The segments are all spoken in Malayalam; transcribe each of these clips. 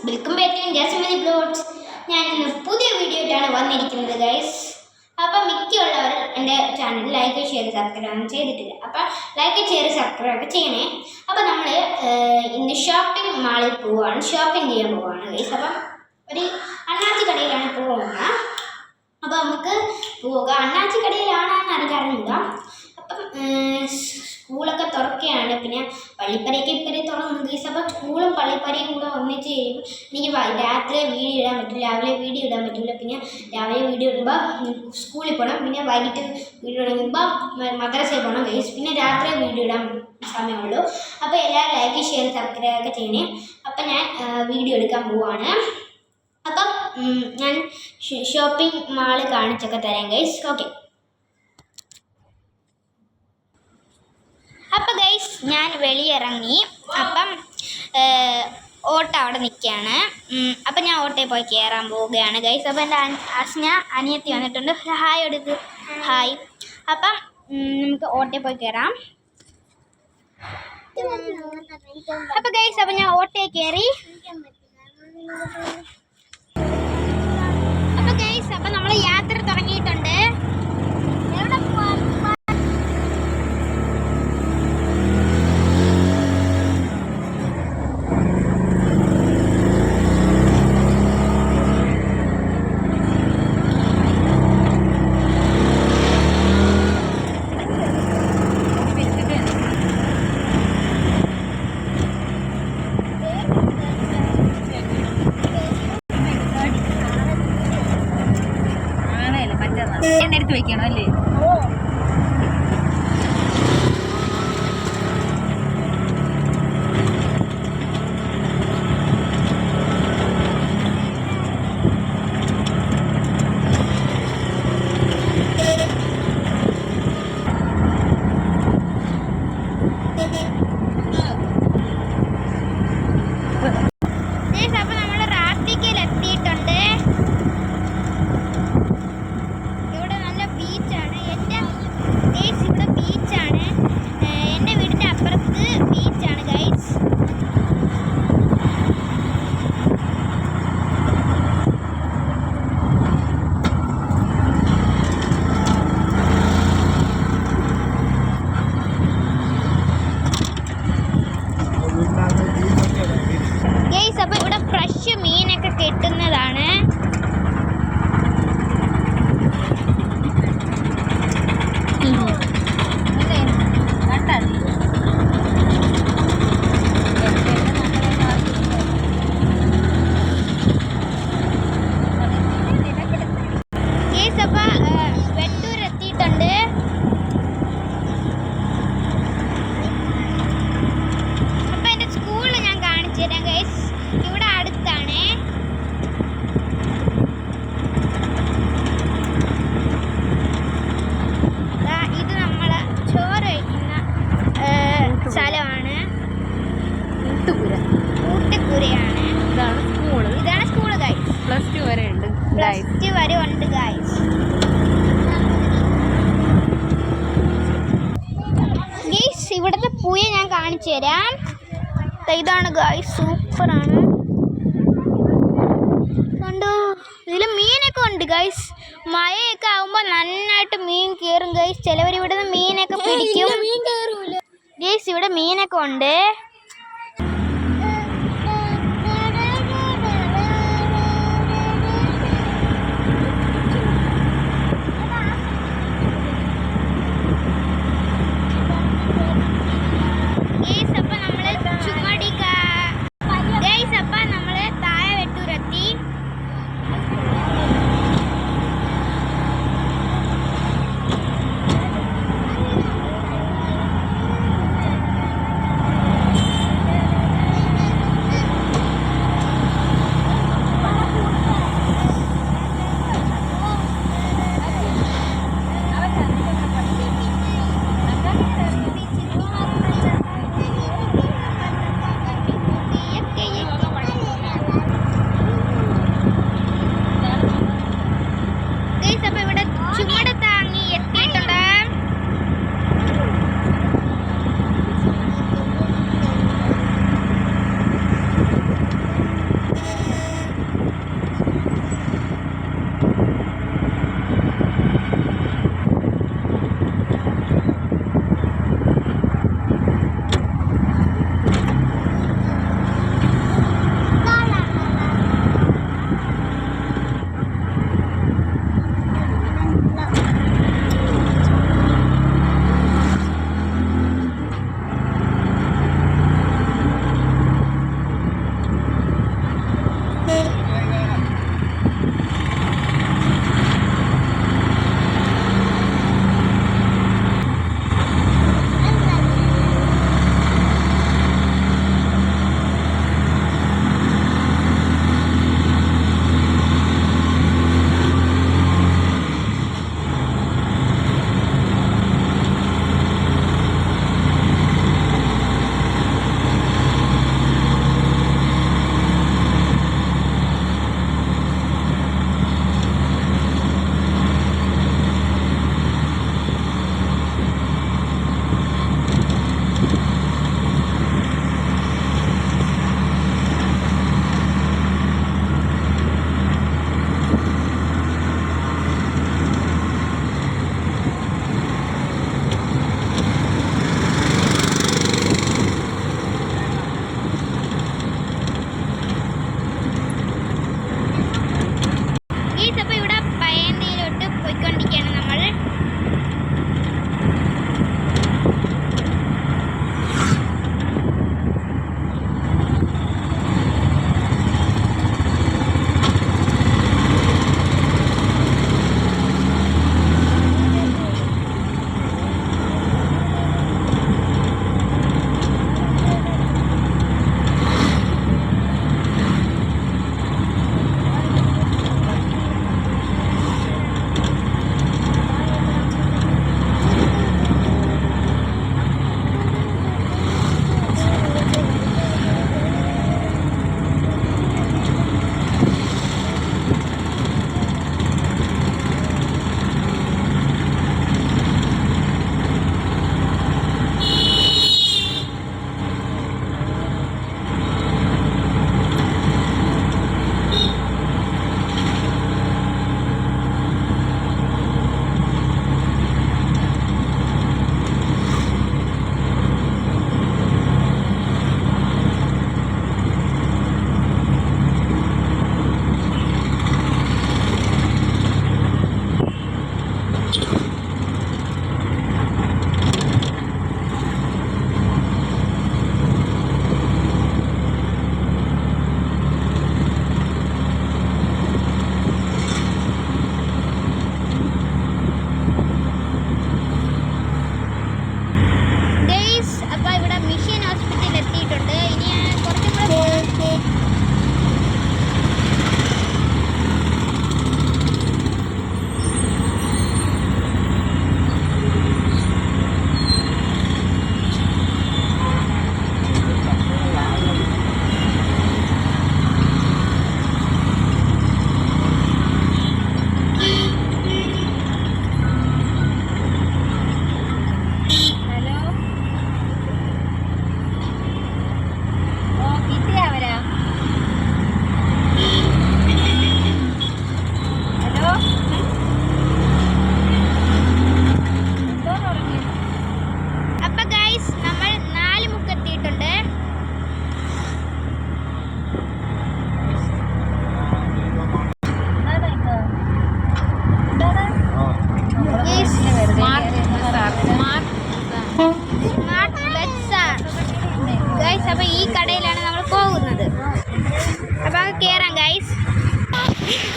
Welcome back to Jasmini blogs. ഞാൻ ഇന്ന് പുതിയ വീഡിയോ ആയിട്ടാണ് വന്നിരിക്കുന്നത് ഗൈസ്. അപ്പം മിക്കുള്ളവർ എൻ്റെ ചാനൽ ലൈക്ക് ഷെയർ സബ്സ്ക്രൈബ് ഒന്നും ചെയ്തിട്ടില്ല. അപ്പം ലൈക്ക് ഷെയർ സബ്സ്ക്രൈബ് ചെയ്യണേ. അപ്പം നമ്മൾ ഇന്ന് ഷോപ്പിംഗ് മാളിൽ പോവുകയാണ്, ഷോപ്പിംഗ് ചെയ്യാൻ പോവുകയാണ് ഗൈസ്. അപ്പം ഒരു അണ്ണാച്ചി കടയിലാണ് പോകുന്നത്. അപ്പം നമുക്ക് പോകാം. അണ്ണാച്ചി കടയിലാണെന്ന് അറിയാറില്ല. അപ്പം സ്കൂളൊക്കെ തുറക്കുകയാണ്, പിന്നെ പള്ളിപ്പരയ്ക്ക് ഇപ്പഴേ തുറന്നു ഗൈസ്. അപ്പം സ്കൂളും പള്ളിപ്പരയും കൂടെ ഒന്നിച്ച് കഴിയുമ്പോൾ എനിക്ക് രാത്രി വീഡിയോ ഇടാൻ പറ്റില്ല, രാവിലെ വീഡിയോ ഇടാൻ പറ്റില്ല. പിന്നെ രാവിലെ വീഡിയോ ഇടുമ്പോൾ സ്കൂളിൽ പോകണം, പിന്നെ വൈകിട്ട് വീഡിയോ ഇടുമ്പോൾ മദ്രസയിൽ പോകണം ഗൈസ്. പിന്നെ രാത്രി വീഡിയോ ഇടാൻ സമയമുള്ളൂ. അപ്പോൾ എല്ലാവരും ലൈക്ക് ഷെയർ സബ്സ്ക്രൈബ് ഒക്കെ ചെയ്യണേ. അപ്പം ഞാൻ വീഡിയോ എടുക്കാൻ പോവുകയാണ്. അപ്പം ഞാൻ ഷോപ്പിംഗ് മാള് കാണിച്ചൊക്കെ തരാം ഗൈസ്. ഓക്കെ. അപ്പം ഗൈസ് ഞാൻ വെളിയിറങ്ങി. അപ്പം ഓട്ടോ അവിടെ നിൽക്കുകയാണ്. അപ്പം ഞാൻ ഓട്ടോയിൽ പോയി കയറാൻ പോവുകയാണ് ഗൈസ്. അപ്പം എൻ്റെ അസ്ന അനിയത്തി വന്നിട്ടുണ്ട്. ഹായ് എടുക്ക്, ഹായ്. അപ്പം നമുക്ക് ഓട്ടോയിൽ പോയി കയറാം. അപ്പം ഗൈസ് അപ്പം ഞാൻ ഓട്ടോയിൽ കയറി. അപ്പം ഗൈസ് അപ്പം നമ്മൾ യാത്ര തുടങ്ങിയിട്ടുണ്ട്. എവിടെ പോവാം? എടുത്ത് വെക്കണം അല്ലേ? അപ്പോൾ ഇവിടെ ഫ്രഷ് മീനൊക്കെ കിട്ടുന്നതാണ്. വെട്ടൂർ എത്തിയിട്ടുണ്ട്. അപ്പം എൻ്റെ സ്കൂളിൽ ഞാൻ കാണിച്ചു തരാം ഗൈസ്. ഇവിടെ അടുത്താണ്. ഇത് നമ്മളെ ചോറ് കഴിക്കുന്ന സ്ഥലമാണ്. ഊട്ടുപുരയാണ്. ഇതാണ് സ്കൂള് ഗൈസ്. പ്ലസ് ടു വരെ ഉണ്ട്. ഗൈസ്. ഗൈസ് ഇവിടുത്തെ പുയ ഞാൻ കാണിച്ചു തരാം. ഇതാണ് ഗൈസ്, സൂപ്പറാണ്. കണ്ടോ, ഇതിൽ മീനൊക്കെ ഉണ്ട് ഗൈസ്. മഴയൊക്കെ ആകുമ്പോൾ നന്നായിട്ട് മീൻ കയറും ഗൈസ്. ചിലവർ ഇവിടുന്ന് മീനൊക്കെ പിടിക്കും ഗൈസ്. ഇവിടെ മീനൊക്കെ ഉണ്ട്.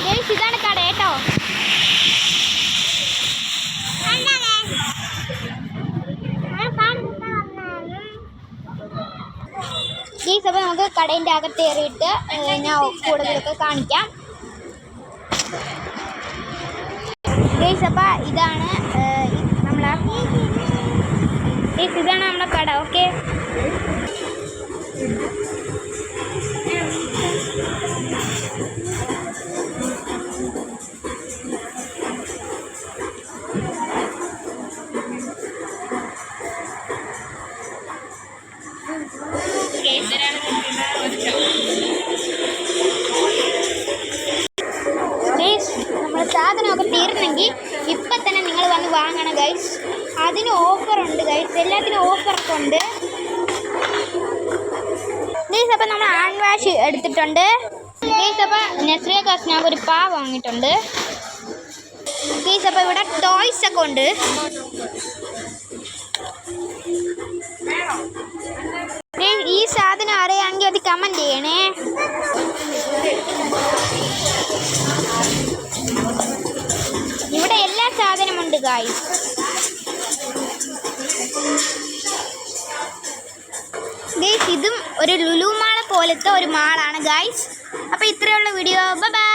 ഗൈസ് ഇതാണ് കട കേട്ടോ. ഗൈസ് അപ്പോൾ നമുക്ക് കടേൻ്റെ അകത്ത് കയറിയിട്ട് ഞാൻ കൂടുതലൊക്കെ കാണിക്കാം. ഗൈസ് അപ്പോൾ ഇതാണ് നമ്മളെ ഗൈസ് ഇതാണ് നമ്മളെ കട. ഓക്കെ നമ്മൾ സാധനമൊക്കെ തീർന്നെങ്കിൽ ഇപ്പം തന്നെ നിങ്ങൾ വന്ന് വാങ്ങണം ഗൈസ്. അതിന് ഓഫറുണ്ട് ഗൈസ്, എല്ലാത്തിനും ഓഫറൊക്കെ ഉണ്ട് ഗൈസ്. അപ്പം നമ്മൾ ഹാൻഡ് വാഷ് എടുത്തിട്ടുണ്ട് ഗൈസ്. അപ്പം നസ്രിയ കാസ്നാഗ് ഒരു പാ വാങ്ങിയിട്ടുണ്ട് ഗൈസ്. അപ്പം ഇവിടെ ടോയ്സ് ഒക്കെ ഉണ്ട്. ഈ സാധനം അറിയാമെങ്കിൽ അത് കമൻറ്റ് ചെയ്യണേ. ഇവിടെ എല്ലാ സാധനമുണ്ട് ഗായ്സ്. ഗൈസ് ഇതും ഒരു ലുലു മാൾ പോലത്തെ ഒരു മാളാണ് ഗായ്സ്. അപ്പോൾ ഇത്രയുള്ള വീഡിയോ. Bye bye.